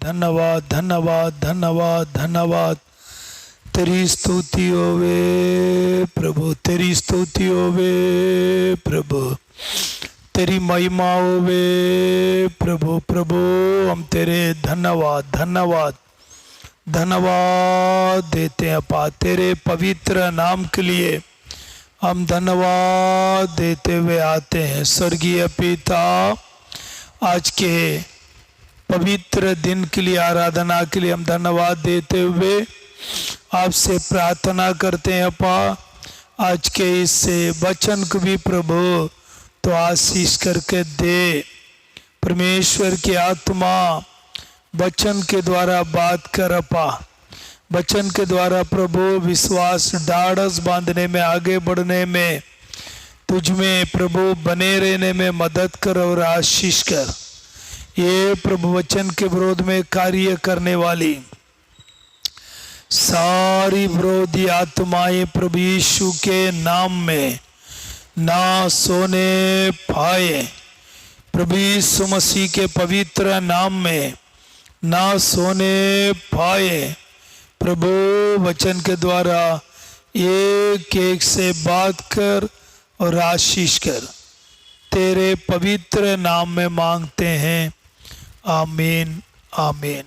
धन्यवाद धन्यवाद धन्यवाद धन्यवाद। तेरी स्तुति होवे प्रभु, तेरी स्तुति होवे प्रभु, तेरी महिमा होवे प्रभु। प्रभु हम तेरे धन्यवाद धन्यवाद धन्यवाद देते हैं अपा, तेरे पवित्र नाम के लिए हम धन्यवाद देते हुए आते हैं। स्वर्गीय पिता, आज के पवित्र दिन के लिए, आराधना के लिए हम धन्यवाद देते हुए आपसे प्रार्थना करते हैं अपा, आज के इस वचन को भी प्रभु तो आशीष करके दे। परमेश्वर की आत्मा वचन के द्वारा बात कर अपा, वचन के द्वारा प्रभु विश्वास ढाढ़स बांधने में, आगे बढ़ने में, तुझ में प्रभु बने रहने में मदद कर और आशीष कर। ये प्रभु वचन के विरोध में कार्य करने वाली सारी विरोधी आत्माएं प्रभु यीशु के नाम में ना सोने पाए, प्रभु यीशु मसीह के पवित्र नाम में ना सोने पाए। प्रभु वचन के द्वारा एक एक से बात कर और आशीष कर, तेरे पवित्र नाम में मांगते हैं, आमीन आमीन।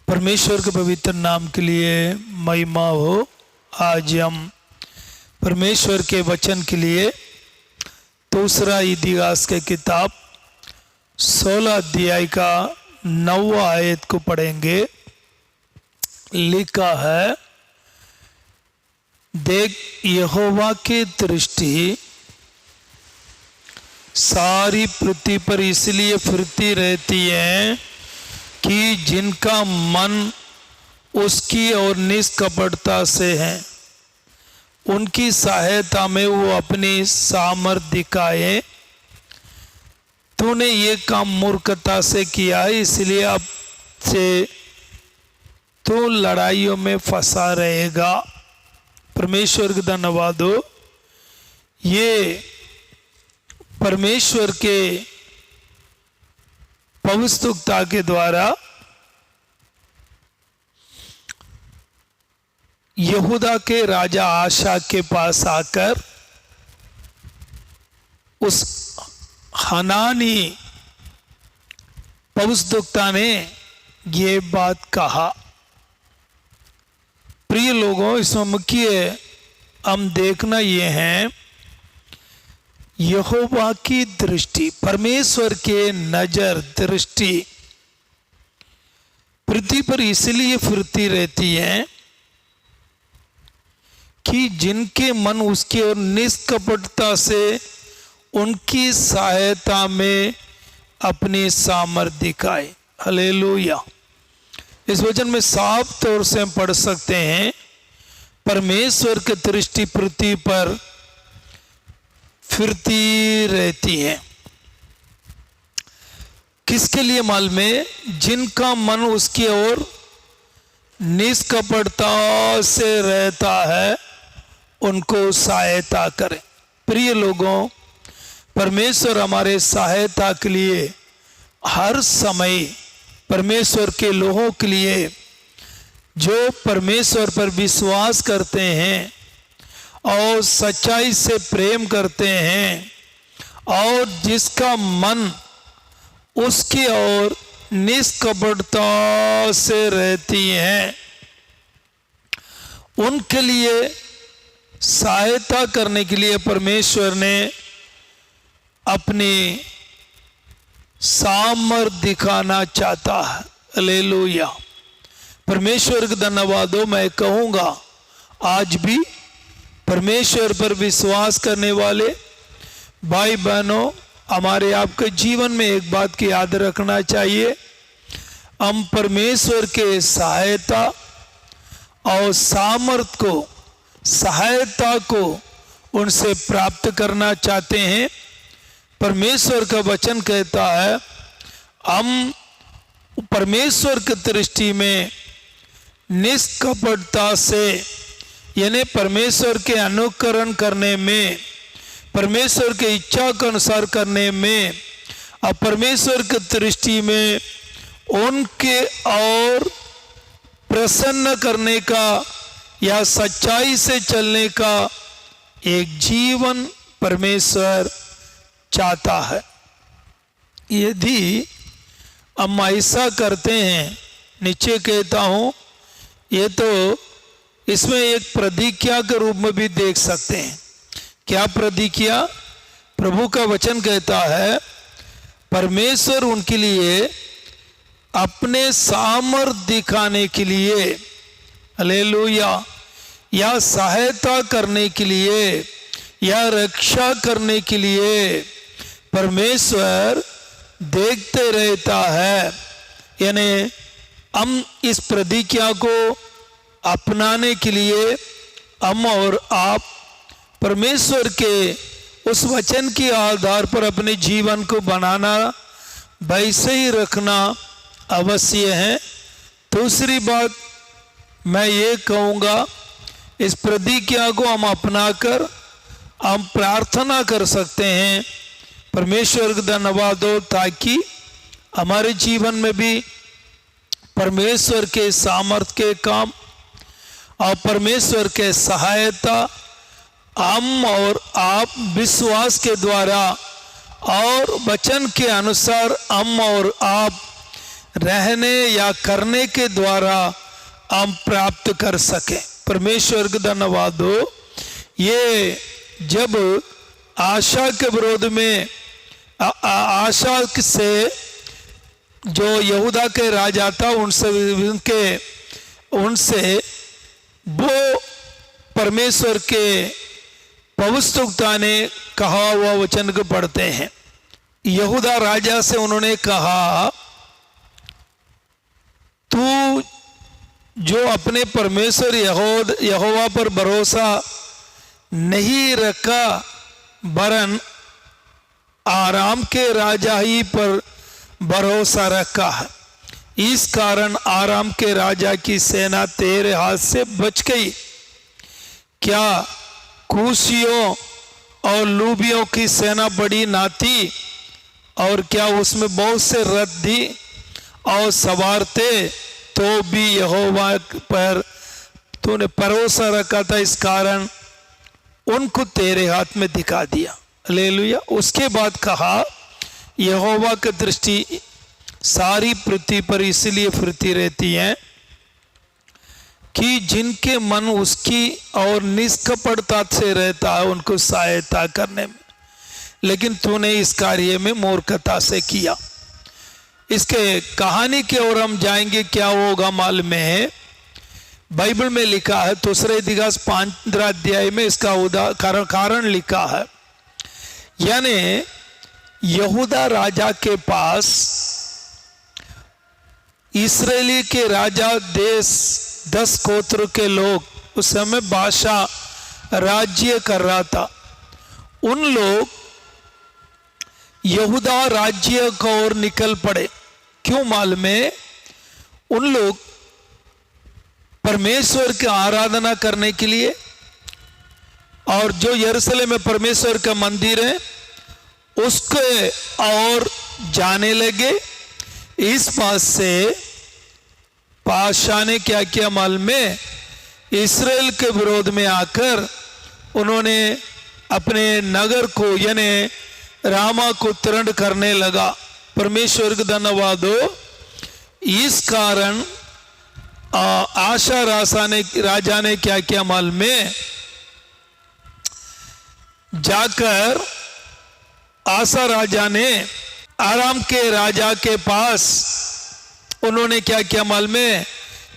परमेश्वर के पवित्र नाम के लिए महिमा हो। आज हम परमेश्वर के वचन के लिए दूसरा इतिहास के किताब 16 अध्याय का 9वां आयत को पढ़ेंगे। लिखा है, देख यहोवा की दृष्टि सारी पृथ्वी पर इसलिए फिरती रहती है कि जिनका मन उसकी और निष्कपटता से है, उनकी सहायता में वो अपनी सामर्थ दिखाए। तूने ये काम मूर्खता से किया है, इसलिए अब से तू लड़ाइयों में फंसा रहेगा। परमेश्वर का धन्यवाद हो। ये परमेश्वर के पवित्रता के द्वारा यहूदा के राजा आशा के पास आकर उस हनानी पवित्रता ने ये बात कहा। प्रिय लोगों, इसमें मुख्य हम देखना ये है, यहोवा की दृष्टि, परमेश्वर के नजर दृष्टि पृथ्वी पर इसलिए फिरती रहती है कि जिनके मन उसकी ओर निष्कपटता से उनकी सहायता में अपनी सामर्थ दिखाए। हालेलुया। इस वचन में साफ तौर से हम पढ़ सकते हैं, परमेश्वर की दृष्टि पृथ्वी पर फिरती रहती है। किसके लिए मालूम है? जिनका मन उसकी ओर निष्कपटता से रहता है, उनको सहायता करें। प्रिय लोगों, परमेश्वर हमारे सहायता के लिए हर समय, परमेश्वर के लोगों के लिए जो परमेश्वर पर विश्वास करते हैं और सच्चाई से प्रेम करते हैं और जिसका मन उसकी ओर निष्कपटता से रहती है, उनके लिए सहायता करने के लिए परमेश्वर ने अपनी सामर्थ दिखाना चाहता है। हालेलुया। परमेश्वर का धन्यवाद हो। मैं कहूँगा आज भी परमेश्वर पर विश्वास करने वाले भाई बहनों, हमारे आपके जीवन में एक बात की याद रखना चाहिए, हम परमेश्वर के सहायता और सामर्थ को, सहायता को उनसे प्राप्त करना चाहते हैं। परमेश्वर का वचन कहता है, हम परमेश्वर की दृष्टि में निष्कपटता से, यानी परमेश्वर के अनुकरण करने में, परमेश्वर के इच्छा के अनुसार करने में और परमेश्वर की दृष्टि में उनके और प्रसन्न करने का या सच्चाई से चलने का एक जीवन परमेश्वर चाहता है। यदि हम ऐसा करते हैं, नीचे कहता हूँ, ये तो इसमें एक प्रतिज्ञा के रूप में भी देख सकते हैं। क्या प्रतिज्ञा? प्रभु का वचन कहता है परमेश्वर उनके लिए अपने सामर्थ दिखाने के लिए, हालेलुया, या सहायता करने के लिए या रक्षा करने के लिए परमेश्वर देखते रहता है। यानी हम इस प्रतिज्ञा को अपनाने के लिए हम और आप परमेश्वर के उस वचन के आधार पर अपने जीवन को बनाना, वैसे ही रखना अवश्य है। दूसरी बात मैं ये कहूँगा, इस प्रतिज्ञा को हम अपनाकर हम प्रार्थना कर सकते हैं परमेश्वर का धन्यवाद हो, ताकि हमारे जीवन में भी परमेश्वर के सामर्थ्य के काम और परमेश्वर के सहायता हम और आप विश्वास के द्वारा और वचन के अनुसार हम और आप रहने या करने के द्वारा हम प्राप्त कर सकें। परमेश्वर का धन्यवाद हो। ये जब आशा के विरोध में आशा से जो यहूदा के राजा था उनसे वो परमेश्वर के पवित्रता ने कहा हुआ वचन को पढ़ते हैं। यहूदा राजा से उन्होंने कहा, तू जो अपने परमेश्वर यहोवा पर भरोसा नहीं रखा वरन आराम के राजा ही पर भरोसा रखा है, इस कारण आराम के राजा की सेना तेरे हाथ से बच गई। क्या कूशियों और लूबियों की सेना बड़ी ना थी? और क्या उसमें बहुत से रथ थी और सवार थे? तो भी यहोवा पर तूने भरोसा रखा था, इस कारण उनको तेरे हाथ में दिखा दिया। हालेलुया। उसके बाद कहा, यहोवा की दृष्टि सारी पृथ्वी पर इसलिए फिरती रहती है कि जिनके मन उसकी और निष्कपटता से रहता है उनको सहायता करने में, लेकिन तूने इस कार्य में मूर्खता से किया। इसके कहानी की ओर हम जाएंगे, क्या होगा मालूम है। बाइबल में लिखा है, दूसरे इतिहास 15 अध्याय में इसका कारण लिखा है। यानी यहूदा राजा के पास इस्राएली के राजा देश 10 गोत्र के लोग, उस समय बादशाह राज्य कर रहा था। उन लोग यहूदा राज्य की ओर निकल पड़े। क्यों मालूम है? उन लोग परमेश्वर की आराधना करने के लिए, और जो यरूशलेम में परमेश्वर का मंदिर है उसके और जाने लगे। इस बात से बादशाह ने क्या किया मालूम है? इस्राएल के विरोध में आकर उन्होंने अपने नगर को यानी रामा को तरण करने लगा। परमेश्वर का धन्यवाद हो। इस कारण आशा राजा ने क्या किया मालूम है? जाकर आशा राजा ने आराम के राजा के पास उन्होंने क्या किया मालूम है?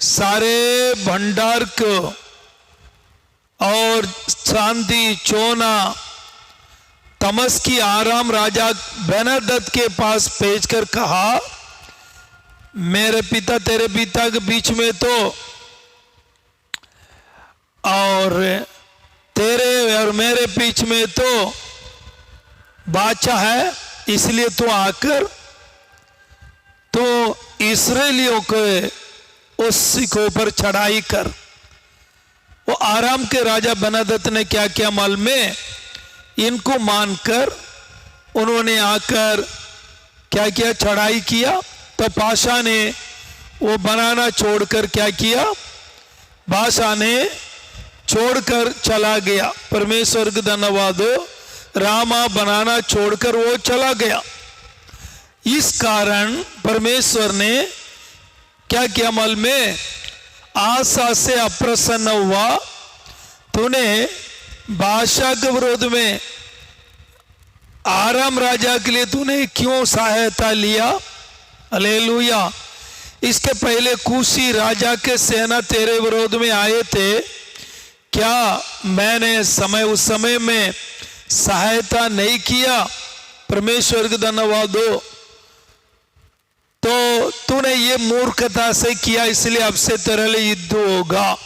सारे भंडार को और चांदी चोना तमस्की आराम राजा बेनादत के पास भेजकर कहा, मेरे पिता तेरे पिता के बीच में तो और तेरे और मेरे बीच में तो बादशाह है, इसलिए तू आकर तो इस्राएलियों को उसके ऊपर चढ़ाई कर। वो आराम के राजा बेनादत ने क्या किया मालूम है? इनको मानकर उन्होंने आकर क्या किया, चढ़ाई किया, तो बादशाह ने वो बनाना छोड़कर क्या किया, बादशाह ने छोड़कर चला गया। परमेश्वर का धन्यवाद हो, रामा बनाना छोड़कर वो चला गया। इस कारण परमेश्वर ने क्या किया, अमल में आशा से अप्रसन्न हुआ। तूने बादशाह के विरोध में आराम राजा के लिए तूने क्यों सहायता लिया। हालेलुया। इसके पहले कुशी राजा के सेना तेरे विरोध में आए थे, क्या मैंने उस समय में सहायता नहीं किया। परमेश्वर का धन्यवाद हो। तो तूने ये मूर्खता से किया, इसलिए अब से तेरे लिए युद्ध होगा,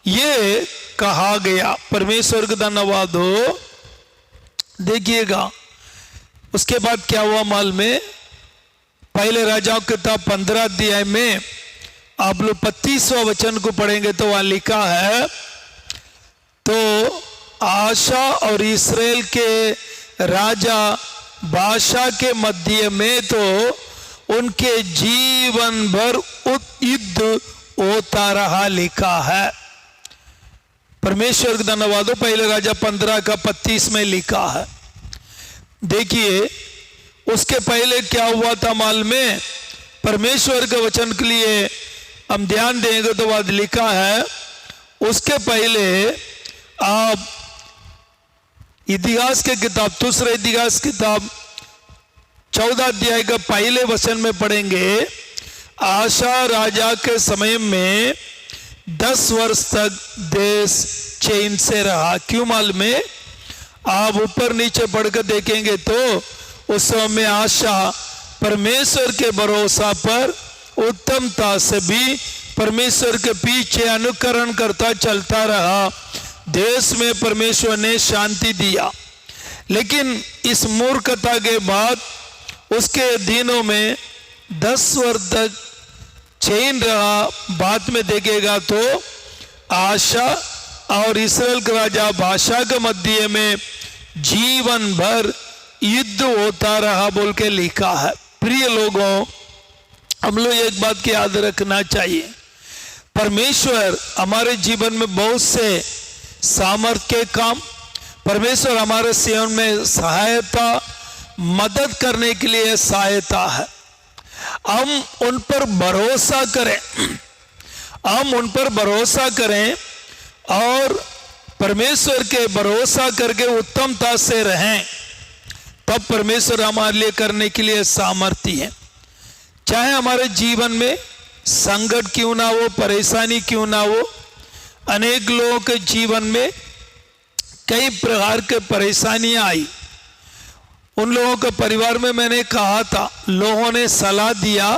ये कहा गया। परमेश्वर का धन्यवाद हो। देखिएगा उसके बाद क्या हुआ मालूम में, पहले राजाओं की किताब 15 अध्याय में आप लोग 25वां वचन को पढ़ेंगे तो वहां लिखा है, तो आशा और इस्राएल के राजा बादशाह के मध्य में तो उनके जीवन भर युद्ध होता रहा, लिखा है। परमेश्वर का धन्यवाद हो। पहले राजा 15 का 25 में लिखा है। देखिए उसके पहले क्या हुआ था मालूम में, परमेश्वर के वचन के लिए हम ध्यान देंगे तो बाद लिखा है, उसके पहले आप इतिहास के किताब, दूसरे इतिहास किताब 14 अध्याय का पहले वचन में पढ़ेंगे। आशा राजा के समय में 10 वर्ष तक देश चैन से रहा। क्यों मालूम है, आप ऊपर नीचे पढ़कर देखेंगे तो उस समय में आशा परमेश्वर के भरोसा पर उत्तमता से भी परमेश्वर के पीछे अनुकरण करता चलता रहा। देश में परमेश्वर ने शांति दिया, लेकिन इस मूर्खता के बाद उसके दिनों में 10 वर्ष तक चैन रहा। बाद में देखेगा तो आशा और इस्राएल के राजा बादशाह के मध्य में जीवन भर युद्ध होता रहा बोल के लिखा है। प्रिय लोगों, हम लोग एक बात की याद रखना चाहिए, परमेश्वर हमारे जीवन में बहुत से सामर्थ्य के काम, परमेश्वर हमारे जीवन में सहायता, मदद करने के लिए सहायता है। हम उन पर भरोसा करें, हम उन पर भरोसा करें और परमेश्वर के भरोसा करके उत्तमता से रहें, तब परमेश्वर हमारे लिए करने के लिए सामर्थ्य है। चाहे हमारे जीवन में संकट क्यों ना हो, परेशानी क्यों ना हो, अनेक लोगों के जीवन में कई प्रकार के परेशानियां आई। उन लोगों के परिवार में मैंने कहा था, लोगों ने सलाह दिया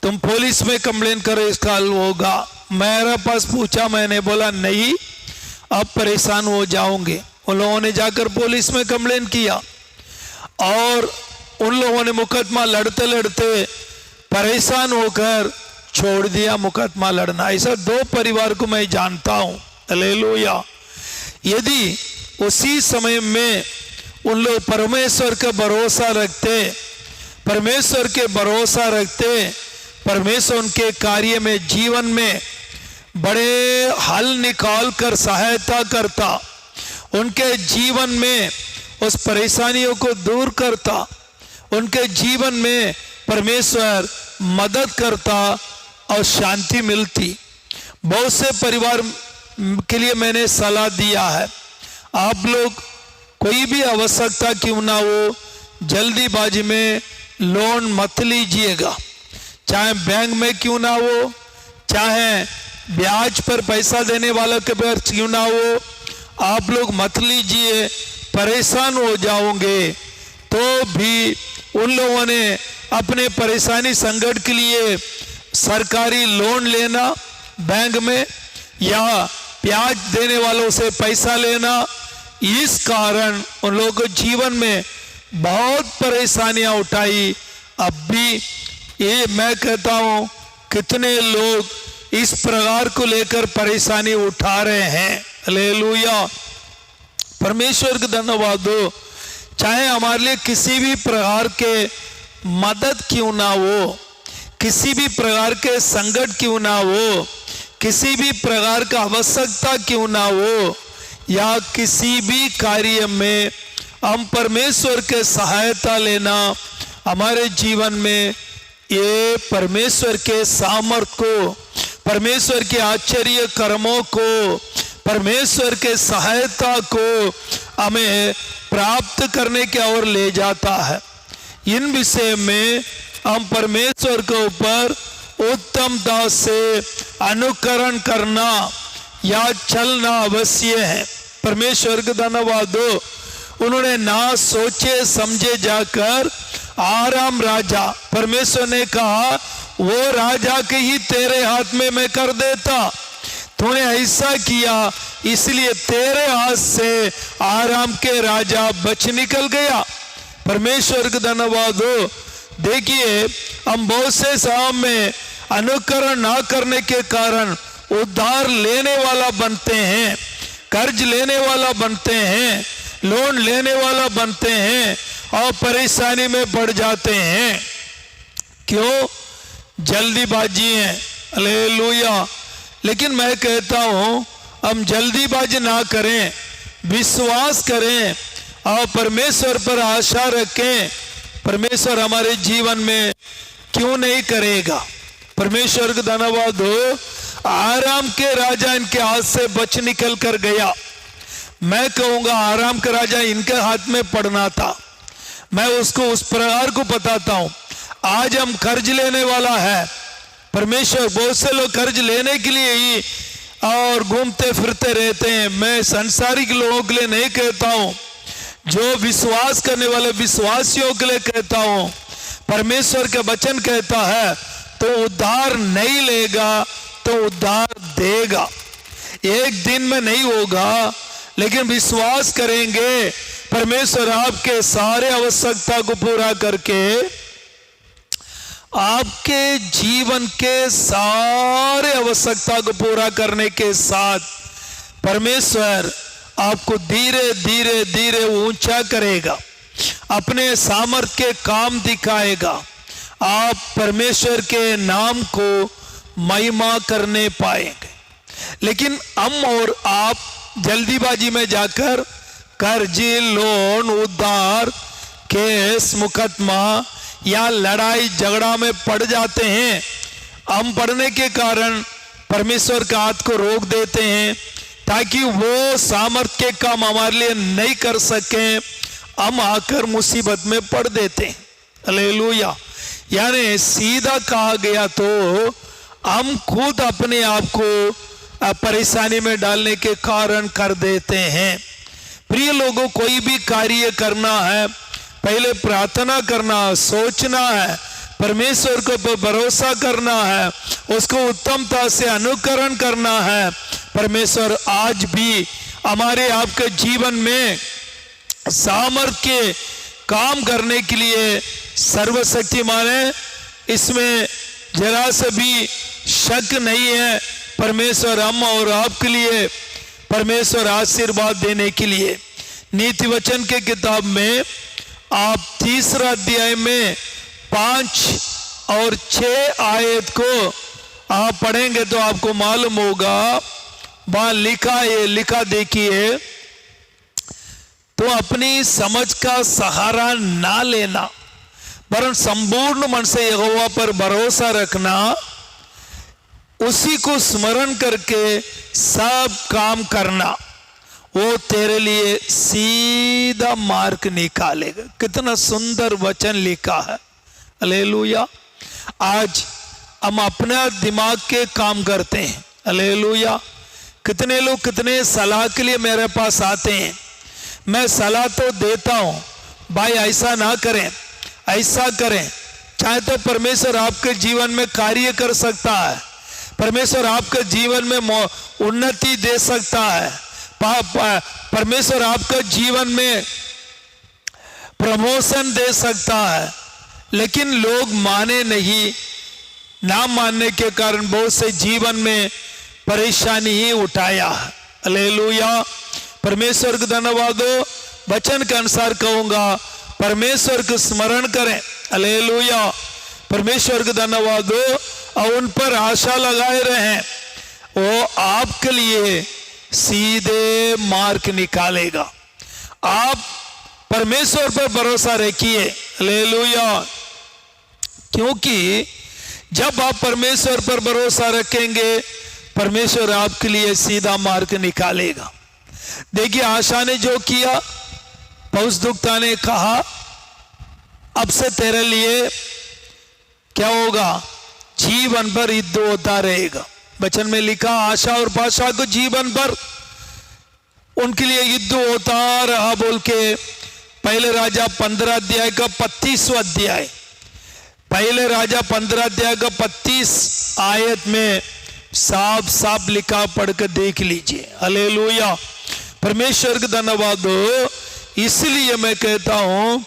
तुम पुलिस में कंप्लेन करो, इसका हल होगा। मेरे पास पूछा, मैंने बोला नहीं, अब परेशान हो जाओगे। उन लोगों ने जाकर पुलिस में कंप्लेन किया और उन लोगों ने मुकदमा लड़ते लड़ते परेशान होकर छोड़ दिया मुकदमा लड़ना। ऐसा 2 परिवार को मैं जानता हूं। हालेलुया। यदि उसी समय में उन लोग परमेश्वर का भरोसा रखते, परमेश्वर के भरोसा रखते, परमेश्वर उनके कार्य में, जीवन में बड़े हल निकाल कर सहायता करता, उनके जीवन में उस परेशानियों को दूर करता, उनके जीवन में परमेश्वर मदद करता और शांति मिलती। बहुत से परिवार के लिए मैंने सलाह दिया है, आप लोग कोई भी आवश्यकता क्यों ना हो, जल्दीबाजी में लोन मत लीजिएगा। चाहे बैंक में क्यों ना हो, चाहे ब्याज पर पैसा देने वालों के पास क्यों ना हो, आप लोग मत लीजिए, परेशान हो जाओगे। तो भी उन लोगों ने अपने परेशानी संकट के लिए सरकारी लोन लेना बैंक में, या ब्याज देने वालों से पैसा लेना, इस कारण उन लोगों को जीवन में बहुत परेशानियां उठाई। अब भी ये मैं कहता हूं, कितने लोग इस प्रकार को लेकर परेशानी उठा रहे हैं। हालेलुया। परमेश्वर का धन्यवाद हो। चाहे हमारे लिए किसी भी प्रकार के मदद क्यों ना हो, किसी भी प्रकार के संकट क्यों ना हो, किसी भी प्रकार का आवश्यकता क्यों ना हो, या किसी भी कार्य में हम परमेश्वर के सहायता लेना हमारे जीवन में ये परमेश्वर के सामर्थ को, परमेश्वर के आश्चर्य कर्मों को, परमेश्वर के सहायता को हमें प्राप्त करने की ओर ले जाता है। इन विषय में हम परमेश्वर के ऊपर उत्तमता से अनुकरण करना या चलना अवश्य है। परमेश्वर का धन्यवाद हो, उन्होंने ना सोचे समझे जाकर आराम राजा, परमेश्वर ने कहा वो राजा के ही तेरे हाथ में मैं कर देता, तूने ऐसा किया इसलिए तेरे हाथ से आराम के राजा बच निकल गया। परमेश्वर का धन्यवाद हो। देखिए हम बहुत से समय में अनुकरण ना करने के कारण उधार लेने वाला बनते हैं, कर्ज लेने वाला बनते हैं, लोन लेने वाला बनते हैं और परेशानी में पड़ जाते हैं। क्यों? जल्दीबाजी है। हालेलुया। लेकिन मैं कहता हूं हम जल्दीबाजी ना करें, विश्वास करें और परमेश्वर पर आशा रखें। परमेश्वर हमारे जीवन में क्यों नहीं करेगा। परमेश्वर का धन्यवाद हो। आराम के राजा इनके हाथ से बच निकल कर गया। मैं कहूंगा आराम का राजा इनके हाथ में पड़ना था। मैं उसको उस प्रकार को बताता हूं। आज हम कर्ज लेने वाला है। परमेश्वर बहुत से लोग कर्ज लेने के लिए ही और घूमते फिरते रहते हैं। मैं संसारिक लोगों के लिए नहीं कहता हूं, जो विश्वास करने वाले विश्वासियों के लिए कहता हूं। परमेश्वर का वचन कहता है तो उद्धार नहीं लेगा तो उद्धार देगा। एक दिन में नहीं होगा, लेकिन विश्वास करेंगे परमेश्वर आपके सारे आवश्यकता को पूरा करके आपके जीवन के सारे आवश्यकता को पूरा करने के साथ परमेश्वर आपको धीरे धीरे धीरे ऊंचा करेगा, अपने सामर्थ्य के काम दिखाएगा। आप परमेश्वर के नाम को महिमा करने पाएंगे। लेकिन हम और आप जल्दीबाजी में जाकर कर्ज, लोन, उधार, केस, मुकदमा या लड़ाई झगड़ा में पड़ जाते हैं। हम पड़ने के कारण परमेश्वर का हाथ को रोक देते हैं ताकि वो सामर्थ्य के काम हमारे लिए नहीं कर सके। हम आकर मुसीबत में पड़ देते हैं। हालेलुया। यानी सीधा कहा गया तो हम खुद अपने आप को परेशानी में डालने के कारण कर देते हैं। प्रिय लोगों, कोई भी कार्य करना है पहले प्रार्थना करना, सोचना है, परमेश्वर को भरोसा करना है, उसको उत्तमता से अनुकरण करना है। परमेश्वर आज भी हमारे आपके जीवन में सामर्थ्य के काम करने के लिए सर्वशक्तिमान है, इसमें जरा से भी शक नहीं है। परमेश्वर हम और आपके लिए परमेश्वर आशीर्वाद देने के लिए नीति वचन के किताब में आप 3 अध्याय में 5 और 6 आयत को आप पढ़ेंगे तो आपको मालूम होगा। वहां लिखा है, लिखा देखिए, तो अपनी समझ का सहारा ना लेना वरन संपूर्ण मन से यहोवा पर भरोसा रखना, उसी को स्मरण करके सब काम करना, वो तेरे लिए सीधा मार्ग निकालेगा। कितना सुंदर वचन लिखा है। हालेलुया। आज हम अपना दिमाग के काम करते हैं। हालेलुया। कितने लोग कितने सलाह के लिए मेरे पास आते हैं। मैं सलाह तो देता हूं, भाई ऐसा ना करें, ऐसा करें। चाहे तो परमेश्वर आपके जीवन में कार्य कर सकता है, परमेश्वर आपके जीवन में उन्नति दे सकता है, परमेश्वर आपके जीवन में प्रमोशन दे सकता है। लेकिन लोग माने नहीं, ना मानने के कारण बहुत से जीवन में परेशानी ही उठाया। हालेलुया। परमेश्वर का धन्यवाद हो। वचन के अनुसार कहूंगा, परमेश्वर को स्मरण करें, हालेलुया, परमेश्वर का धन्यवाद हो। और उन पर आशा लगाए रहें, वो आपके लिए सीधे मार्ग निकालेगा। आप परमेश्वर पर भरोसा रखिए, हालेलुया, क्योंकि जब आप परमेश्वर पर भरोसा रखेंगे, परमेश्वर आपके लिए सीधा मार्ग निकालेगा। देखिए, आशा ने जो किया, पौलुस ने कहा, अब से तेरे लिए क्या होगा, जीवन भर युद्ध होता रहेगा। वचन में लिखा, आशा और पाशा को जीवन भर उनके लिए युद्ध होता रहा बोल के पहले राजा 15 अध्याय का 35वां अध्याय, पहले राजा 15 अध्याय का 35 आयत में साफ साफ लिखा, पढ़कर देख लीजिए। हालेलुया, परमेश्वर का धन्यवाद हो। इसलिए मैं कहता हूं,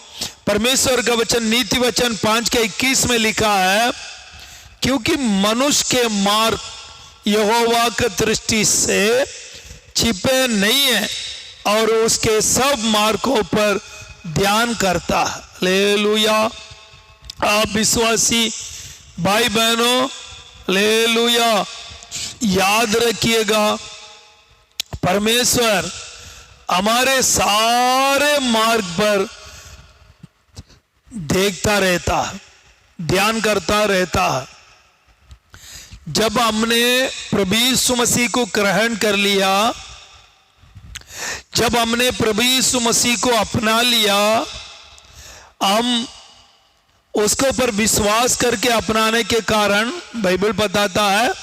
परमेश्वर का वचन नीति वचन 5 के 21 में लिखा है, क्योंकि मनुष्य के मार्ग यहोवा की दृष्टि से छिपे नहीं है और उसके सब मार्गों पर ध्यान करता है। हालेलुया, आप विश्वासी भाई बहनों, हालेलुया, याद रखिएगा, परमेश्वर हमारे सारे मार्ग पर देखता रहता है, ध्यान करता रहता है। जब हमने प्रभु यीशु मसीह को ग्रहण कर लिया, जब हमने प्रभु यीशु मसीह को अपना लिया, हम उसके ऊपर विश्वास करके अपनाने के कारण बाइबल बताता है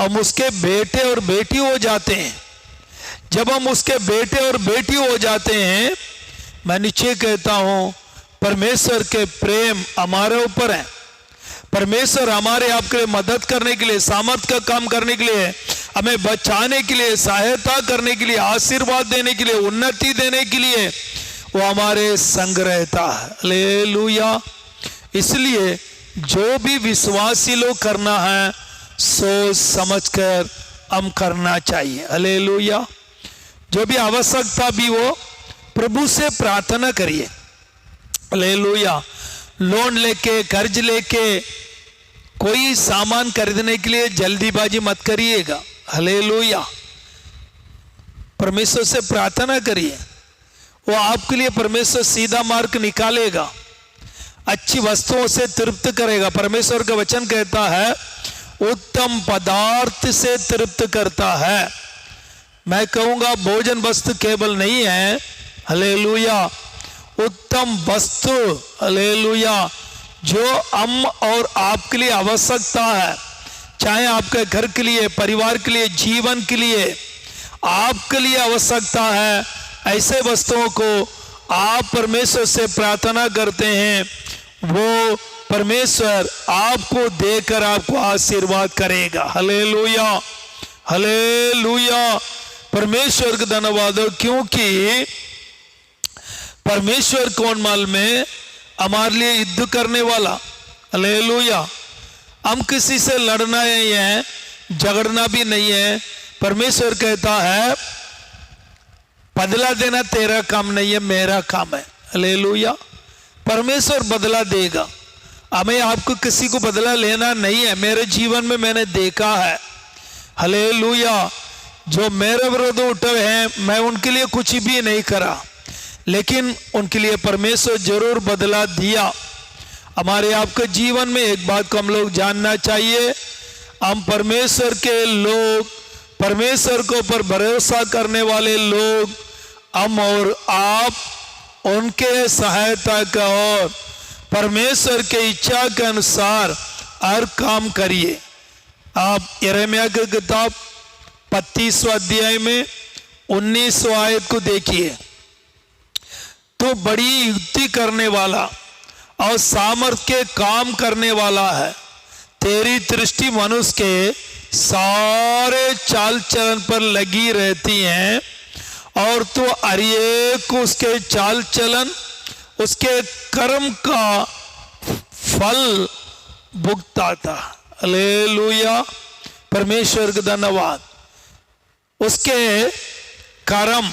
हम उसके बेटे और बेटी हो जाते हैं। जब हम उसके बेटे और बेटी हो जाते हैं, मैं निश्चय कहता हूं, परमेश्वर के प्रेम हमारे ऊपर है। परमेश्वर हमारे आपके लिए मदद करने के लिए, सामर्थ का काम करने के लिए, हमें बचाने के लिए, सहायता करने के लिए, आशीर्वाद देने के लिए, उन्नति देने के लिए वो हमारे संग रहता है। हालेलुया, इसलिए जो भी विश्वासी लोग करना है, सोच समझकर हम करना चाहिए। हालेलुया, जो भी आवश्यकता भी हो, प्रभु से प्रार्थना करिए। हालेलुया, लोन लेके, कर्ज लेके कोई सामान खरीदने के लिए जल्दीबाजी मत करिएगा। हालेलुया, परमेश्वर से प्रार्थना करिए, वो आपके लिए परमेश्वर सीधा मार्ग निकालेगा, अच्छी वस्तुओं से तृप्त करेगा। परमेश्वर का वचन कहता है, उत्तम पदार्थ से तृप्त करता है। मैं कहूंगा भोजन वस्तु केवल नहीं है, हालेलुया, उत्तम वस्तु, हालेलुया, जो हम और आपके लिए आवश्यकता है, चाहे आपके घर के लिए, परिवार के लिए, जीवन के लिए, आपके लिए आवश्यकता है, ऐसे वस्तुओं को आप परमेश्वर से प्रार्थना करते हैं, वो परमेश्वर आपको देकर आपको आशीर्वाद करेगा। हालेलुया, हालेलुया, परमेश्वर का धन्यवाद हो, क्योंकि परमेश्वर कौन माल में हमारे लिए युद्ध करने वाला। हालेलुया, हम किसी से लड़ना नहीं है, झगड़ना भी नहीं है। परमेश्वर कहता है, बदला देना तेरा काम नहीं है, मेरा काम है। हालेलुया, परमेश्वर बदला देगा, हमें आपको किसी को बदला लेना नहीं है। मेरे जीवन में मैंने देखा है, हालेलुया, जो मेरे विरुद्ध उठे हैं, मैं उनके लिए कुछ भी नहीं करा, लेकिन उनके लिए परमेश्वर जरूर बदला दिया। हमारे आपके जीवन में एक बात को हम लोग जानना चाहिए, हम परमेश्वर के लोग, परमेश्वर के ऊपर भरोसा करने वाले लोग, हम और आप उनके सहायता का और परमेश्वर के इच्छा के अनुसार हर काम करिए। आप यिर्मयाह की किताब 35वां अध्याय में 19वां आयत को देखिए, तो बड़ी युक्ति करने वाला और सामर्थ के काम करने वाला है। तेरी दृष्टि मनुष्य के सारे चाल चलन पर लगी रहती हैं और तो हरेक उसके चाल चलन, उसके कर्म का फल भुगताता। हालेलुया, परमेश्वर का धन्यवाद। उसके कर्म,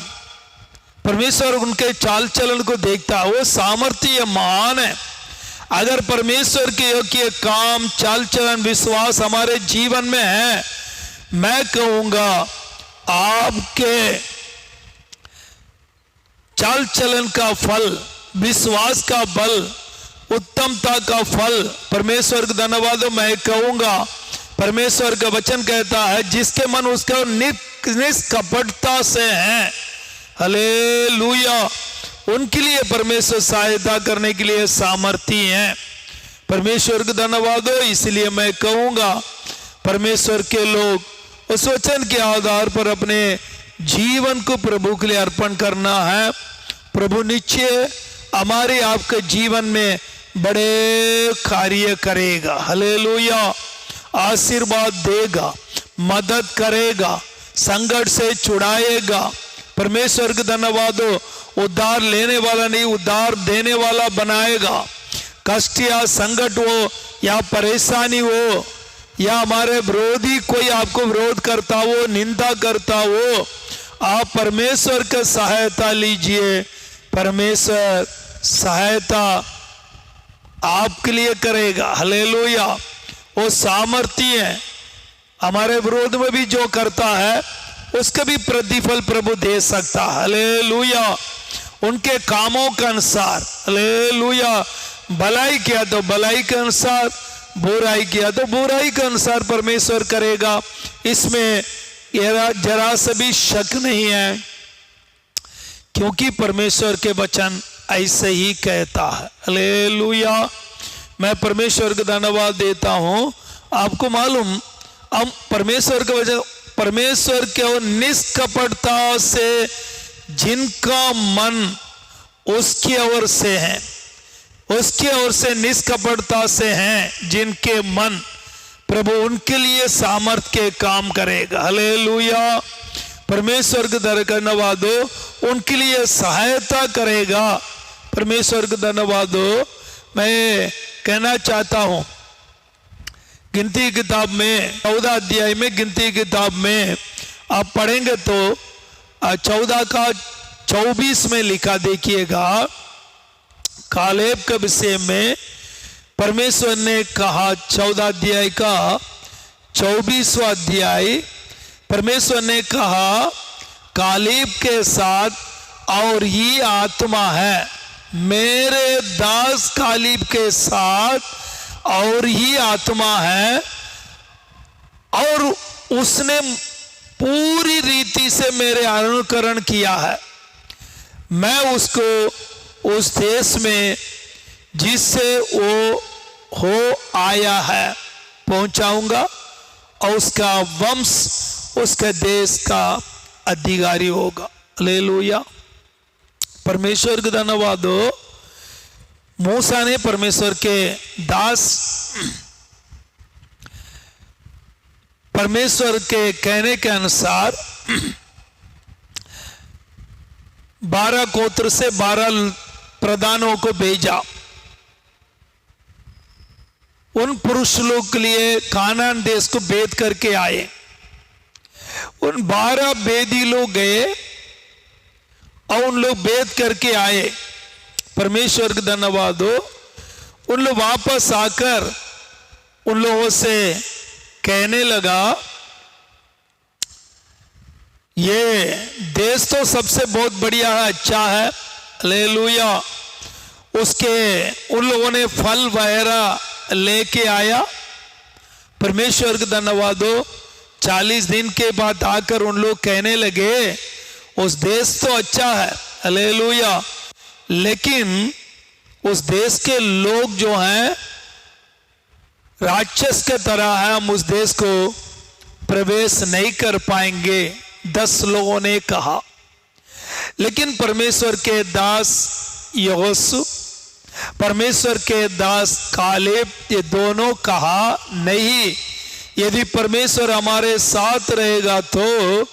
परमेश्वर उनके चाल चलन को देखता है, वो सामर्थ्य महान है। अगर परमेश्वर के योग्य काम, चाल चलन, विश्वास हमारे जीवन में है, मैं कहूंगा आपके चाल चलन का फल, विश्वास का बल, उत्तमता का फल, परमेश्वर का धन्यवाद हो। मैं कहूंगा परमेश्वर का वचन कहता है जिसके मन उसका निष्कपटता से है, हालेलुया, उनके लिए परमेश्वर सहायता करने के लिए सामर्थी है। परमेश्वर का धन्यवाद हो। इसलिए मैं कहूंगा परमेश्वर के लोग उस वचन के आधार पर अपने जीवन को प्रभु के लिए अर्पण करना है। प्रभु निश्चय हमारे आपके जीवन में बड़े कार्य करेगा, हालेलुया, आशीर्वाद देगा, मदद करेगा, संकट से छुड़ाएगा। परमेश्वर का धन्यवाद हो। उद्धार लेने वाला नहीं, उद्धार देने वाला बनाएगा। कष्ट या संकट हो या परेशानी हो या हमारे विरोधी कोई आपको विरोध करता हो, निंदा करता हो, आप परमेश्वर का सहायता लीजिए। परमेश्वर सहायता आपके लिए करेगा, हालेलुया। वो सामर्थी है। हमारे विरोध में भी जो करता है उसका भी प्रतिफल प्रभु दे सकता है, हालेलुया, उनके कामों के अनुसार, हालेलुया। भलाई किया तो भलाई के अनुसार, बुराई किया तो बुराई के अनुसार परमेश्वर करेगा। इसमें जरा सा भी शक नहीं है, क्योंकि परमेश्वर के वचन ऐसे ही कहता है, हालेलुया। मैं परमेश्वर का धन्यवाद देता हूं। आपको मालूम, हम परमेश्वर के वचन, परमेश्वर के निष्कपटता से जिनका मन उसकी ओर से है, उसकी ओर से निष्कपटता से हैं जिनके मन, प्रभु उनके लिए सामर्थ के काम करेगा, हालेलुया। परमेश्वर का धन्यवाद हो, उनके लिए सहायता करेगा। परमेश्वर का धन्यवाद हो। मैं कहना चाहता हूं, गिनती किताब में 14 अध्याय में, गिनती किताब में आप पढ़ेंगे तो 14 का 24 में लिखा, देखिएगा, कालेब के विषय में परमेश्वर ने कहा। 14 अध्याय का 24वां अध्याय, परमेश्वर ने कहा कालेब के साथ और ये आत्मा है, मेरे दास कालेब के साथ और ही आत्मा है, और उसने पूरी रीति से मेरे अनुकरण किया है। मैं उसको उस देश में जिससे वो हो आया है पहुंचाऊंगा, और उसका वंश उसके देश का अधिकारी होगा, हालेलुया। परमेश्वर का धन्यवाद हो। मूसा ने परमेश्वर के दास, परमेश्वर के कहने के अनुसार 12 गोत्र से 12 प्रधानों को भेजा। उन पुरुष लोग के लिए कानान देश को भेद करके आए। उन 12 भेदी लोग गए और उन लोग भेद करके आए। परमेश्वर का धन्यवाद हो। उन लोग वापस आकर उन लोगों से कहने लगा, ये देश तो सबसे बहुत बढ़िया है, अच्छा है, हालेलुया। उसके उन लोगों ने फल वगैरह लेके आया। परमेश्वर का धन्यवाद हो। 40 दिन के बाद आकर उन लोग कहने लगे, उस देश तो अच्छा है, हालेलुया, लेकिन उस देश के लोग जो हैं राक्षस के तरह है, हम उस देश को प्रवेश नहीं कर पाएंगे, 10 लोगों ने कहा। लेकिन परमेश्वर के दास यहोशू, परमेश्वर के दास कालेब, ये दोनों कहा, नहीं, यदि परमेश्वर हमारे साथ रहेगा तो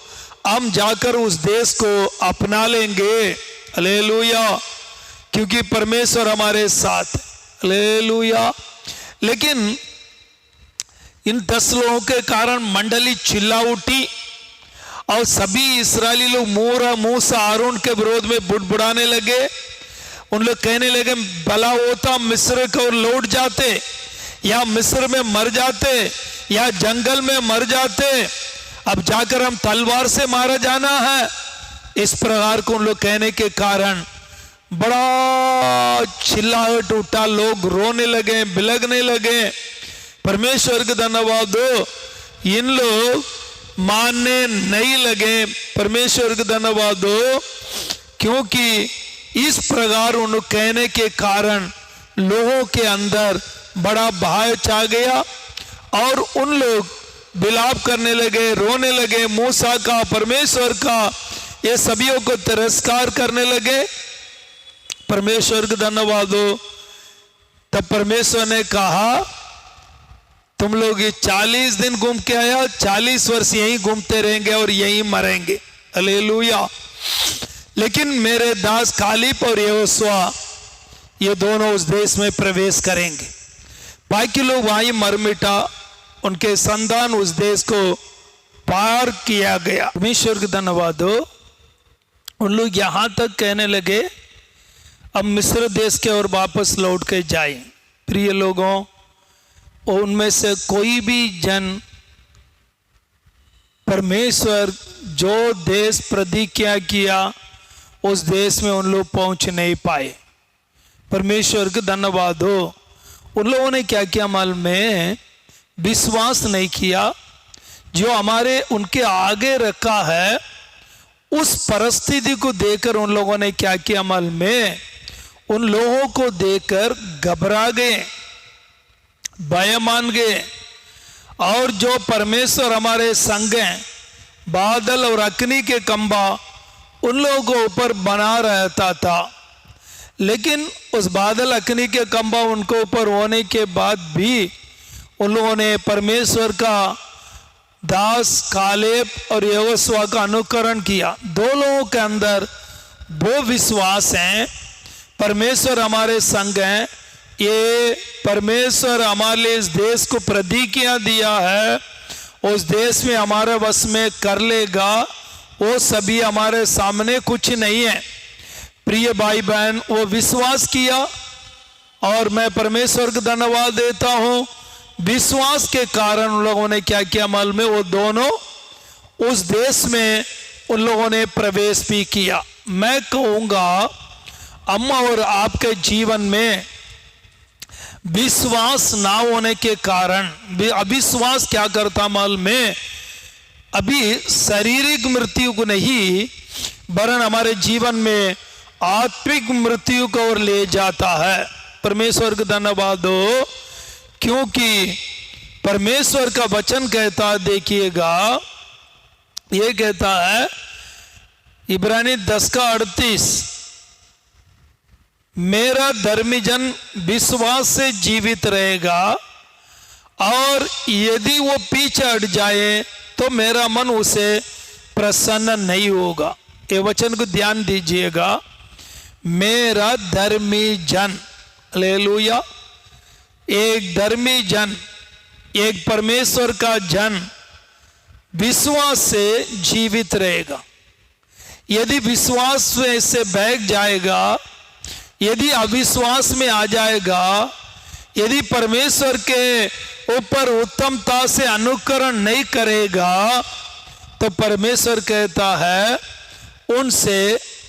हम जाकर उस देश को अपना लेंगे, हालेलुया, क्योंकि परमेश्वर हमारे साथ, हालेलुया। लेकिन इन 10 लोगों के कारण मंडली चिल्ला उठी और सभी इस्राएली लोग मूसा, हारून के विरोध में बुड़बुड़ाने लगे। उन लोग कहने लगे भला होता मिस्र को लौट जाते, या मिस्र में मर जाते, या जंगल में मर जाते, अब जाकर हम तलवार से मारा जाना है। इस प्रकार को उन लोग कहने के कारण बड़ा चिल्लाहट उठा, लोग रोने लगे, बिलखने लगे। परमेश्वर का धन्यवाद हो, इन लोग मानने नहीं लगे। परमेश्वर का धन्यवाद हो, क्योंकि इस प्रकार उन कहने के कारण लोगों के अंदर बड़ा भय छा गया और उन लोग विलाप करने लगे, रोने लगे, मूसा का, परमेश्वर का, ये सभियों को तिरस्कार करने लगे। परमेश्वर का धन्यवाद हो। तब परमेश्वर ने कहा तुम लोग ये 40 दिन घूम के आया, 40 वर्ष यहीं घूमते रहेंगे और यहीं मरेंगे। हालेलुया। लेकिन मेरे दास कालेब और यहोशुआ ये दोनों उस देश में प्रवेश करेंगे। बाकी लोग वहीं मर मिटा, उनके संतान उस देश को पार किया गया। परमेश्वर का धन्यवाद हो। उन लोग यहां तक कहने लगे अब मिस्र देश के और वापस लौट के जाए। प्रिय लोगों, उनमें से कोई भी जन परमेश्वर जो देश प्रतिज्ञा किया उस देश में उन लोग पहुंच नहीं पाए। परमेश्वर का धन्यवाद हो। उन लोगों ने क्या किया, अमल में विश्वास नहीं किया। जो हमारे उनके आगे रखा है उस परिस्थिति को देखकर उन लोगों ने क्या किया, अमल में उन लोगों को देखकर घबरा गए, भय मान गए। और जो परमेश्वर हमारे संग हैं, बादल और अग्नि के खंभा उन लोगों को ऊपर बना रहता था, लेकिन उस बादल अग्नि के खंभा उनको ऊपर होने के बाद भी उन लोगों ने परमेश्वर का दास कालेब और यहोशुआ का अनुकरण किया। दो लोगों के अंदर वो विश्वास है परमेश्वर हमारे संग हैं, ये परमेश्वर हमारे लिए इस देश को प्रतिज्ञा दिया है, उस देश में हमारे वश में कर लेगा, वो सभी हमारे सामने कुछ नहीं है। प्रिय भाई बहन, वो विश्वास किया और मैं परमेश्वर को धन्यवाद देता हूँ। विश्वास के कारण उन लोगों ने क्या किया, अमल में वो दोनों उस देश में उन लोगों ने प्रवेश भी किया। मैं कहूँगा अम्मा और आपके जीवन में विश्वास ना होने के कारण, अविश्वास क्या करता अमल में, अभी शारीरिक मृत्यु को नहीं वरन हमारे जीवन में आत्मिक मृत्यु को ओर ले जाता है। परमेश्वर का धन्यवाद हो, क्योंकि परमेश्वर का वचन कहता है, देखिएगा ये कहता है इब्रानी 10:38, मेरा धर्मी जन विश्वास से जीवित रहेगा और यदि वो पीछे हट जाए तो मेरा मन उसे प्रसन्न नहीं होगा। ये वचन को ध्यान दीजिएगा, मेरा धर्मी जन, हालेलुया, एक धर्मी जन, एक परमेश्वर का जन विश्वास से जीवित रहेगा। यदि विश्वास में से बह जाएगा, यदि अविश्वास में आ जाएगा, यदि परमेश्वर के ऊपर उत्तमता से अनुकरण नहीं करेगा, तो परमेश्वर कहता है उनसे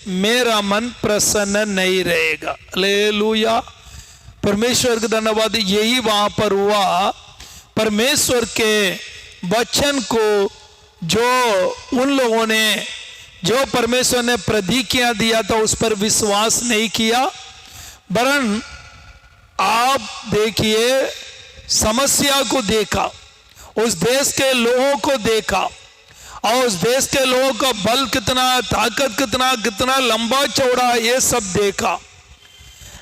मेरा मन प्रसन्न नहीं रहेगा। हालेलुया। परमेश्वर का धन्यवाद। यही वहां पर हुआ। परमेश्वर के वचन को जो उन लोगों ने, जो परमेश्वर ने प्रतिज्ञा दिया था उस पर विश्वास नहीं किया, वरन आप देखिए समस्या को देखा, उस देश के लोगों को देखा और उस देश के लोगों का बल कितना, ताकत कितना, कितना लंबा चौड़ा, ये सब देखा।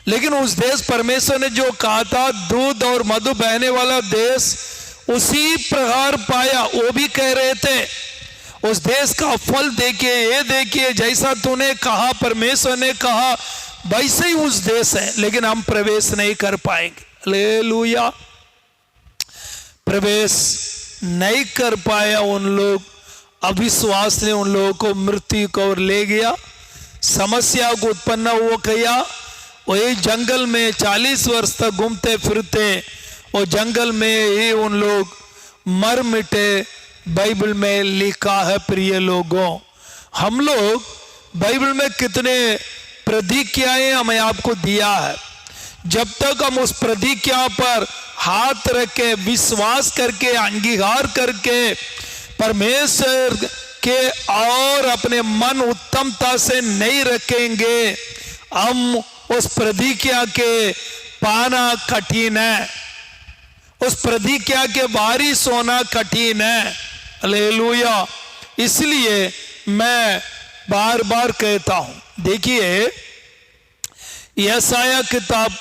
लेकिन उस देश परमेश्वर ने जो कहा था दूध और मधु बहने वाला देश, उसी प्रकार पाया। वो भी कह रहे थे उस देश का फल देखिए, ये देखिए, जैसा तूने कहा, परमेश्वर ने कहा वैसे ही उस देश है, लेकिन हम प्रवेश नहीं कर पाएंगे। हालेलुया। प्रवेश नहीं कर पाया उन लोग, अविश्वास ने उन लोगों को मृत्यु को ओर ले गया, समस्या को उत्पन्न हो गया वही जंगल में 40 वर्ष तक घूमते फिरते, वो जंगल में ही उन लोग मर मिटे। बाइबल में लिखा है प्रिय लोगों, हम लोग बाइबल में कितने प्रतिज्ञाएं हमें आपको दिया है, जब तक हम उस प्रतिज्ञा पर हाथ रख के विश्वास करके अंगीकार करके परमेश्वर के और अपने मन उत्तमता से नहीं रखेंगे, हम उस प्रतिज्ञा के पाना कठिन है, उस प्रतिज्ञा के वारिस होना कठिन है। हालेलुया। इसलिए मैं बार बार कहता हूं, देखिए यशाया किताब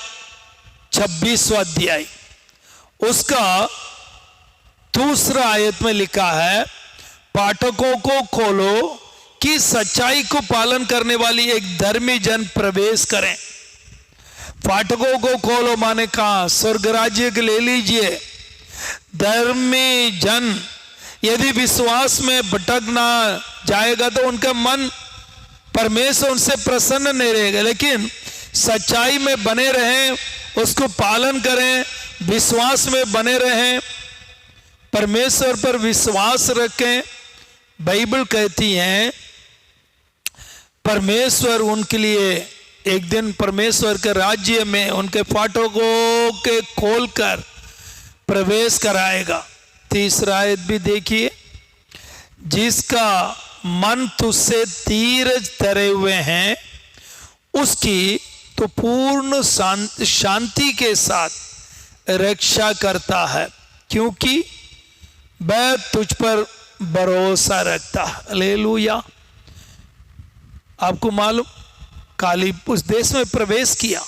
26वां अध्याय उसका दूसरा आयत में लिखा है, पाठकों को खोलो कि सच्चाई को पालन करने वाली एक धर्मी जन प्रवेश करें। फाटकों को खोलो माने कहा स्वर्ग राज्य के ले लीजिए। धर्मी जन यदि विश्वास में भटक ना जाएगा तो उनका मन परमेश्वर उनसे प्रसन्न नहीं रहेगा, लेकिन सच्चाई में बने रहें, उसको पालन करें, विश्वास में बने रहें, परमेश्वर पर विश्वास रखें। बाइबल कहती है परमेश्वर उनके लिए एक दिन परमेश्वर के राज्य में उनके फाटकों के खोलकर प्रवेश कराएगा। तीसरा आयत भी देखिए, जिसका मन तुझसे धीरज धरे हुए हैं उसकी तो पूर्ण शांति के साथ रक्षा करता है, क्योंकि वह तुझ पर भरोसा रखता है। हालेलुया। आपको मालूम, कालीब उस देश में प्रवेश किया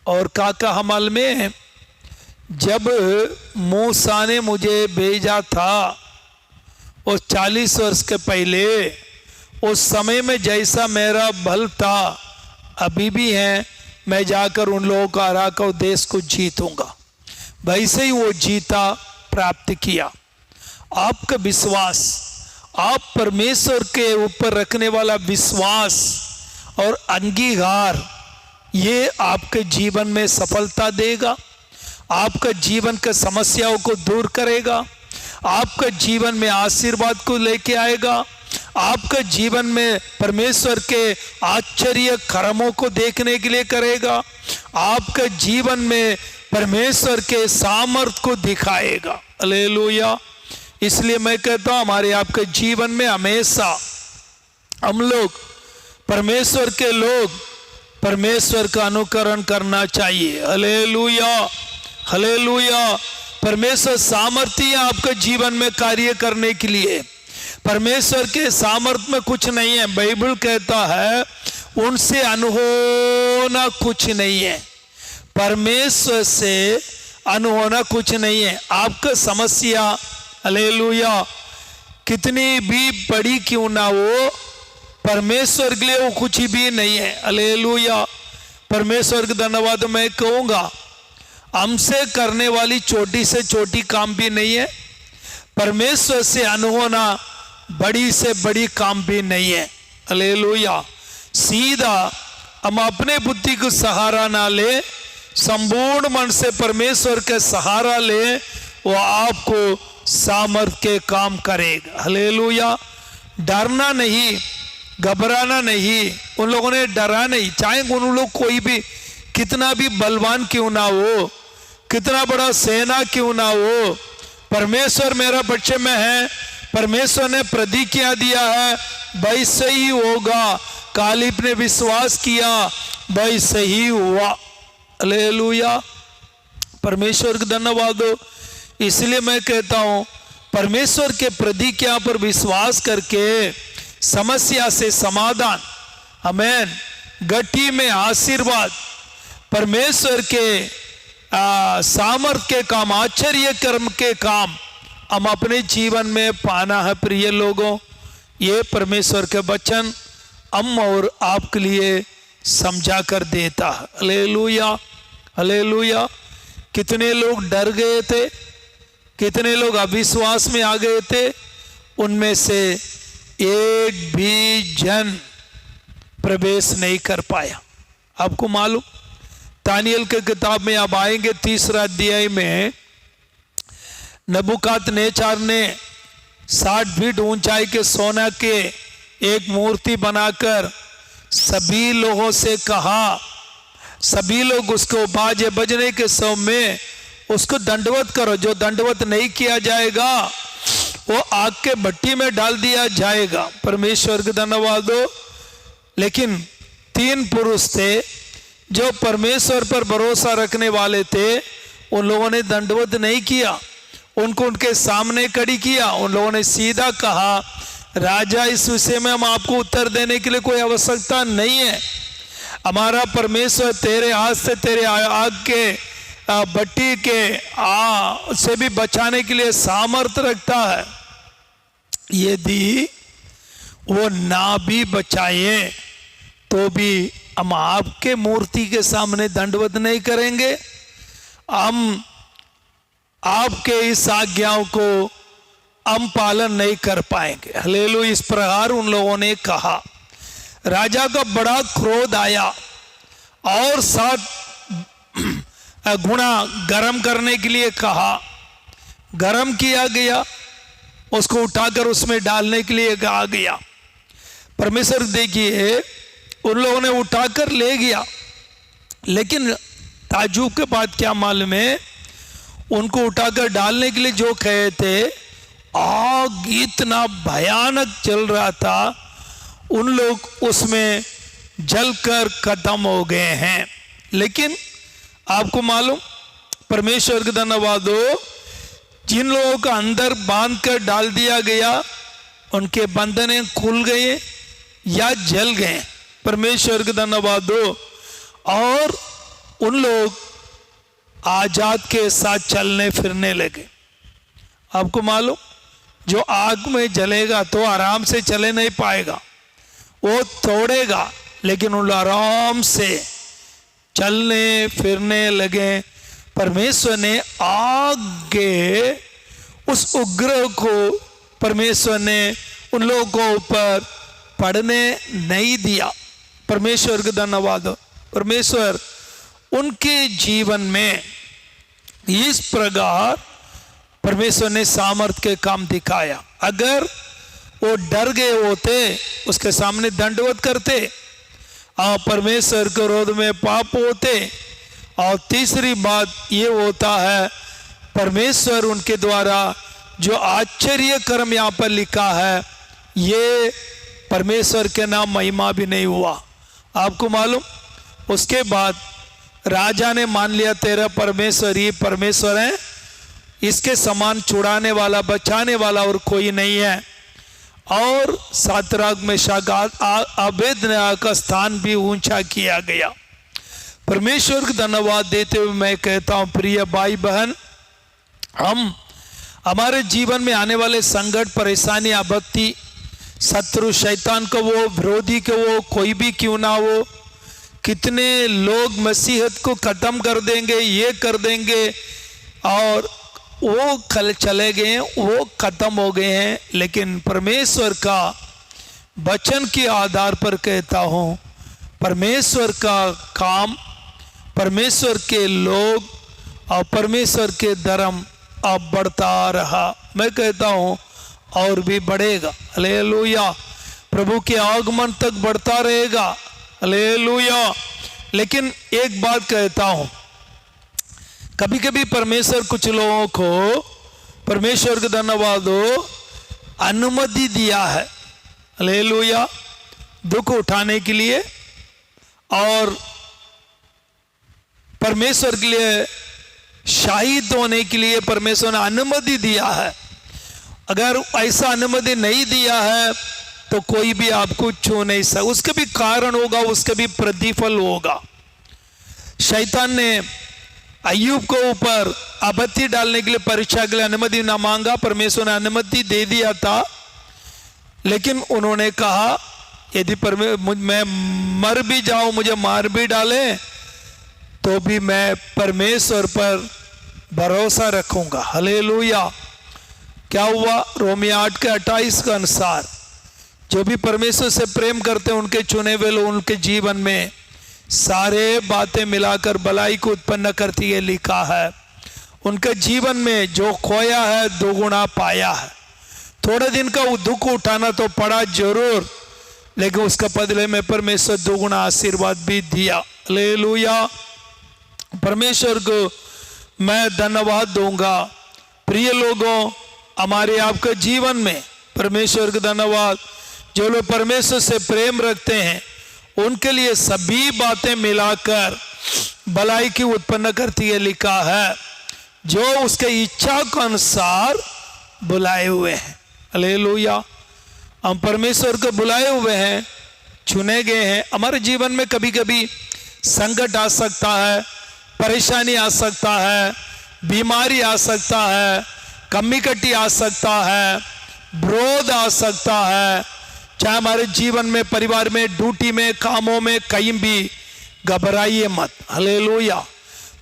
और काका हमल में जब मूसा ने मुझे भेजा था उस 40 वर्ष के पहले, उस समय में जैसा मेरा बल था अभी भी है, मैं जाकर उन लोगों का हरा कर देश को जीतूंगा, वैसे ही वो जीता प्राप्त किया। आपका विश्वास, आप परमेश्वर के ऊपर रखने वाला विश्वास और अंगीकार, ये आपके जीवन में सफलता देगा, आपका जीवन के समस्याओं को दूर करेगा, आपका जीवन में आशीर्वाद को लेके आएगा, आपका जीवन में परमेश्वर के आश्चर्य कर्मों को देखने के लिए करेगा, आपका जीवन में परमेश्वर के सामर्थ को दिखाएगा। हालेलुया। इसलिए मैं कहता हूं हमारे आपके जीवन में हमेशा हम लोग परमेश्वर के लोग परमेश्वर का अनुकरण करना चाहिए। Hallelujah, hallelujah. परमेश्वर सामर्थ्य आपके जीवन में कार्य करने के लिए, परमेश्वर के सामर्थ्य में कुछ नहीं है। बाइबल कहता है उनसे अनहोना कुछ नहीं है, परमेश्वर से अनहोना कुछ नहीं है। आपका समस्या, हालेलुया, कितनी भी बड़ी क्यों ना हो, परमेश्वर के लिए वो कुछ भी नहीं है। हालेलुया। परमेश्वर का धन्यवाद। मैं कहूँगा हमसे करने वाली छोटी से छोटी काम भी नहीं है, परमेश्वर से अनहोना बड़ी से बड़ी काम भी नहीं है। हालेलुया। सीधा हम अपने बुद्धि को सहारा ना ले, संपूर्ण मन से परमेश्वर के सहारा ले, वो आपको सामर्थ्य के काम करेगा। हालेलुया। डरना नहीं, घबराना नहीं। उन लोगों ने डरा नहीं, चाहे उन लोग कोई भी कितना भी बलवान क्यों ना हो, कितना बड़ा सेना क्यों ना हो, परमेश्वर मेरा पक्ष में है, परमेश्वर ने प्रतिज्ञा दिया है, वैसे ही होगा। कालीब ने विश्वास किया, वैसे ही हुआ। हालेलुया। परमेश्वर का धन्यवाद हो। इसलिए मैं कहता हूं परमेश्वर के प्रतिज्ञा पर विश्वास करके समस्या से समाधान, आमेन, गति में आशीर्वाद, परमेश्वर के सामर्थ्य के काम, आश्चर्य कर्म के काम हम अपने जीवन में पाना है। प्रिय लोगों, ये परमेश्वर के वचन हम और आपके लिए समझा कर देता है। Hallelujah, hallelujah. कितने लोग डर गए थे, कितने लोग अविश्वास में आ गए थे, उनमें से एक भी जन प्रवेश नहीं कर पाया। आपको मालूम, दानियल के किताब में आप आएंगे 3 अध्याय में, नबूकदनेस्सर ने 60 फीट ऊंचाई के सोना के एक मूर्ति बनाकर सभी लोगों से कहा, सभी लोग उसको बाजे बजने के समय में उसको दंडवत करो, जो दंडवत नहीं किया जाएगा वो आग के भट्टी में डाल दिया जाएगा। परमेश्वर का धन्यवाद हो। लेकिन 3 पुरुष थे जो परमेश्वर पर भरोसा रखने वाले थे, उन लोगों ने दंडवत नहीं किया, उनको उनके सामने खड़ी किया। उन लोगों ने सीधा कहा, राजा इस विषय में हम आपको उत्तर देने के लिए कोई आवश्यकता नहीं है, हमारा परमेश्वर तेरे हाथ से तेरे आग के भट्टी के से भी बचाने के लिए सामर्थ्य रखता है। यदि वो ना भी बचाए तो भी हम आपके मूर्ति के सामने दंडवत नहीं करेंगे, हम आपके इस आज्ञाओं को हम पालन नहीं कर पाएंगे। हालेलुया। इस प्रकार उन लोगों ने कहा। राजा का बड़ा क्रोध आया और 7 गुना गरम करने के लिए कहा, गरम किया गया, उसको उठाकर उसमें डालने के लिए कहा गया। परमेश्वर देखिए उन लोगों ने उठाकर ले गया, लेकिन ताज्जुब के बाद क्या मालूम है, उनको उठाकर डालने के लिए जो कहे थे, आग इतना भयानक चल रहा था, उन लोग उसमें जलकर खत्म हो गए हैं। लेकिन आपको मालूम, परमेश्वर का धन्यवाद हो, जिन लोगों को अंदर बांध कर डाल दिया गया उनके बंधने खुल गए या जल गए। परमेश्वर का धन्यवाद हो। और उन लोग आजाद के साथ चलने फिरने लगे। आपको मालूम, जो आग में जलेगा तो आराम से चले नहीं पाएगा, वो तोड़ेगा, लेकिन उन आराम से चलने फिरने लगे। परमेश्वर ने आग के उस उग्र को परमेश्वर ने उन लोगों को ऊपर पड़ने नहीं दिया। परमेश्वर का धन्यवाद। परमेश्वर उनके जीवन में इस प्रकार परमेश्वर ने सामर्थ के काम दिखाया। अगर वो डर गए होते, उसके सामने दंडवत करते, परमेश्वर के विरोध में पाप होते। और तीसरी बात ये होता है, परमेश्वर उनके द्वारा जो आश्चर्य कर्म यहाँ पर लिखा है, ये परमेश्वर के नाम महिमा भी नहीं हुआ। आपको मालूम, उसके बाद राजा ने मान लिया तेरा परमेश्वर ही परमेश्वर है, इसके समान छुड़ाने वाला बचाने वाला और कोई नहीं है। और सातराग में अबेदनगो का स्थान भी ऊंचा किया गया। परमेश्वर को धन्यवाद देते हुए मैं कहता हूं, प्रिय भाई बहन, हम हमारे जीवन में आने वाले संकट, परेशानी, आपत्ति, शत्रु शैतान को वो, विरोधी को वो, कोई भी क्यों ना हो, कितने लोग मसीहत को खत्म कर देंगे, ये कर देंगे, और वो कल चले गए, वो खत्म हो गए हैं। लेकिन परमेश्वर का वचन के आधार पर कहता हूं, परमेश्वर का काम, परमेश्वर के लोग और परमेश्वर के धर्म अब बढ़ता रहा। मैं कहता हूं और भी बढ़ेगा। हालेलुया। प्रभु के आगमन तक बढ़ता रहेगा। हालेलुया। लेकिन एक बात कहता हूं, कभी कभी परमेश्वर कुछ लोगों को, परमेश्वर का धन्यवाद हो, अनुमति दिया है, हालेलुया, दुख उठाने के लिए और परमेश्वर के लिए शहीद होने के लिए परमेश्वर ने अनुमति दिया है। अगर ऐसा अनुमति नहीं दिया है तो कोई भी आपको छू नहीं सकता। उसके भी कारण होगा, उसके भी प्रतिफल होगा। शैतान ने अय्यूब को ऊपर आपत्ति डालने के लिए, परीक्षा के लिए अनुमति ना मांगा, परमेश्वर ने अनुमति दे दिया था। लेकिन उन्होंने कहा यदि मैं मर भी जाऊं, मुझे मार भी डाले, तो भी मैं परमेश्वर पर भरोसा रखूंगा। हालेलुया। क्या हुआ? रोमियो 8:28 के अनुसार जो भी परमेश्वर से प्रेम करते हैं, उनके चुने हुए लोग, उनके जीवन में सारे बातें मिलाकर भलाई को उत्पन्न करती है लिखा है। उनके जीवन में जो खोया है 2 गुना पाया है। थोड़े दिन का दुख उठाना तो पड़ा जरूर, लेकिन उसका बदले में परमेश्वर 2 गुना आशीर्वाद भी दिया। हालेलुया। परमेश्वर को मैं धन्यवाद दूंगा। प्रिय लोगों, हमारे आपके जीवन में परमेश्वर का धन्यवाद। जो लोग परमेश्वर से प्रेम रखते हैं उनके लिए सभी बातें मिलाकर भलाई की उत्पन्न करती है लिखा है, जो उसके इच्छा के अनुसार बुलाए हुए हैं। हालेलुया। हम परमेश्वर को बुलाए हुए हैं, चुने गए हैं। हमारे जीवन में कभी कभी संकट आ सकता है, परेशानी आ सकता है, बीमारी आ सकता है, कमी कटी आ सकता है, विरोध आ सकता है। चाहे हमारे जीवन में, परिवार में, ड्यूटी में, कामों में, कहीं भी घबराइए मत। हालेलुया।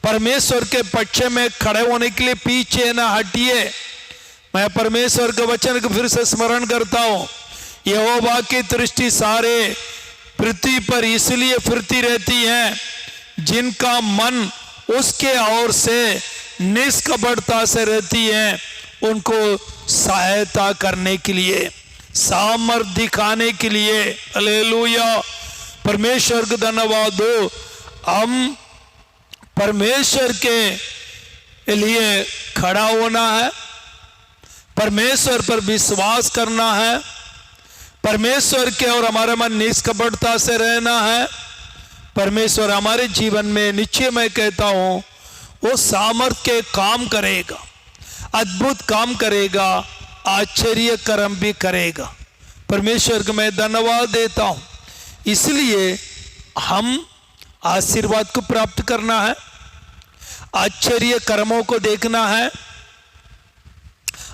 परमेश्वर के पक्ष में खड़े होने के लिए पीछे ना हटिए। मैं परमेश्वर के वचन को फिर से स्मरण करता हूं। यहोवा की दृष्टि सारे पृथ्वी पर इसलिए फिरती रहती है जिनका मन उसके ओर से निष्कपटता से रहती है, उनको सहायता करने के लिए, सामर्थ दिखाने के लिए। हालेलुया। परमेश्वर को धन्यवाद दो। हम परमेश्वर के लिए खड़ा होना है, परमेश्वर पर विश्वास करना है, परमेश्वर के और हमारा मन निष्कपटता से रहना है। परमेश्वर हमारे जीवन में निश्चय मैं कहता हूं वो सामर्थ के काम करेगा, अद्भुत काम करेगा, आश्चर्य कर्म भी करेगा। परमेश्वर को मैं धन्यवाद देता हूं। इसलिए हम आशीर्वाद को प्राप्त करना है, आश्चर्य कर्मों को देखना है,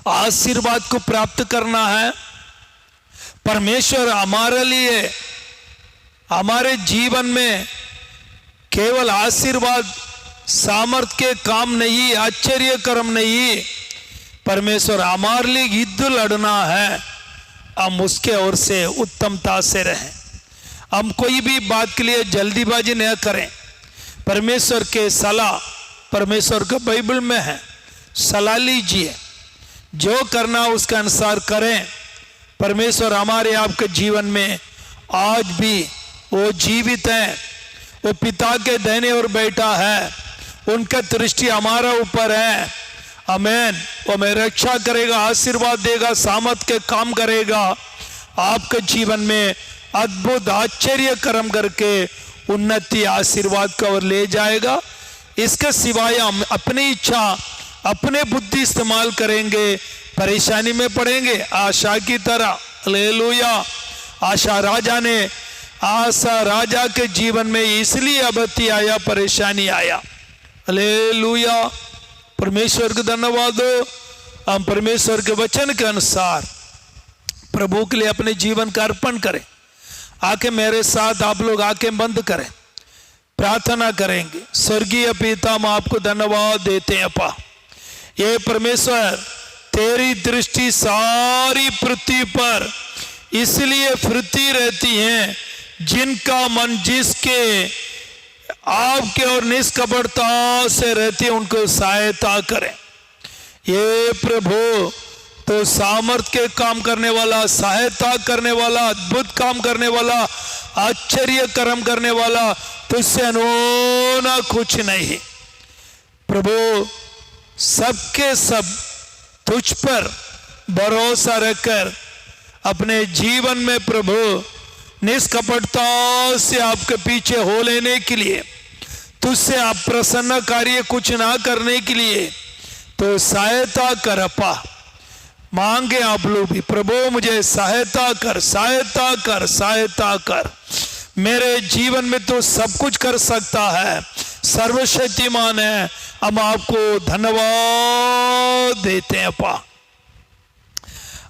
आशीर्वाद को प्राप्त करना है। परमेश्वर हमारे लिए, हमारे जीवन में केवल आशीर्वाद, सामर्थ के काम नहीं, आश्चर्य कर्म नहीं, परमेश्वर हमारे लिए युद्ध लड़ना है। हम उसके ओर से उत्तमता से रहें। हम कोई भी बात के लिए जल्दीबाजी न करें। परमेश्वर के सलाह, परमेश्वर का बाइबल में है, सलाह लीजिए, जो करना उसके अनुसार करें। परमेश्वर हमारे आपके जीवन में आज भी वो जीवित है, वो पिता के दाहिने ओर बैठा है, उनका दृष्टि हमारा ऊपर है। आमीन। वो हमें रक्षा करेगा, आशीर्वाद देगा, सामर्थ के काम करेगा, आपके जीवन में अद्भुत आश्चर्य कर्म करके उन्नति आशीर्वाद का ओर ले जाएगा। इसके सिवाय हम अपनी इच्छा, अपने बुद्धि इस्तेमाल करेंगे, परेशानी में पड़ेंगे। आशा की तरह। हालेलुया। आशा राजा के जीवन में इसलिए आपत्ति आया, परेशानी आया। हालेलुया। परमेश्वर को धन्यवाद दो। हम परमेश्वर के वचन के अनुसार प्रभु के लिए अपने जीवन का अर्पण करें। आके मेरे साथ आप लोग आंखें बंद करें, प्रार्थना करेंगे। स्वर्गीय पिता, हम आपको धन्यवाद देते हैं अपा। ये परमेश्वर, तेरी दृष्टि सारी पृथ्वी पर इसलिए फिरती रहती है जिनका मन जिसके आपके और निष्कपटता से रहती है, उनको सहायता करें। ये प्रभु तो सामर्थ के काम करने वाला, सहायता करने वाला, अद्भुत काम करने वाला, आश्चर्य कर्म करने वाला, तुझसे अनहोना कुछ नहीं। प्रभु सबके सब तुझ पर भरोसा रखकर अपने जीवन में प्रभु निष्कपटता से आपके पीछे हो लेने के लिए, तुझसे आप प्रसन्न कार्य कुछ ना करने के लिए तो सहायता कर अपा। मांगे आप लोग भी, प्रभु मुझे सहायता कर, सहायता कर, सहायता कर। मेरे जीवन में तो सब कुछ कर सकता है, सर्वशक्तिमान है। हम आपको धन्यवाद देते हैं अपा।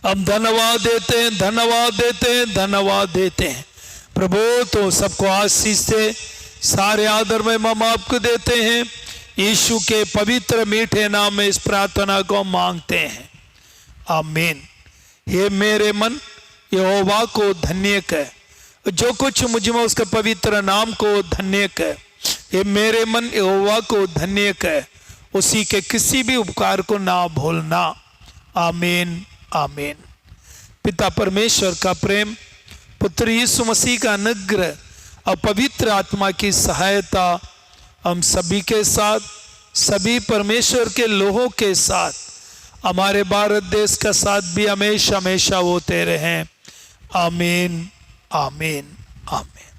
हम धन्यवाद देते हैं, धन्यवाद देते हैं, धन्यवाद देते हैं। प्रभु तो सबको आशीष दे। सारे आदर में हम आपको देते हैं। यीशु के पवित्र मीठे नाम में इस प्रार्थना को मांगते हैं, आमीन। हे मेरे मन, यहोवा को धन्य कह, जो कुछ मुझ में उसके पवित्र नाम को धन्य कर, ये मेरे मन यहोवा को धन्य कर, उसी के किसी भी उपकार को ना भूलना। आमीन आमीन। पिता परमेश्वर का प्रेम, पुत्र यीशु मसीह का अनुग्रह और पवित्र आत्मा की सहायता हम सभी के साथ, सभी परमेश्वर के लोगों के साथ, हमारे भारत देश का साथ भी हमेशा हमेशा होते रहें। आमीन आमीन आमीन।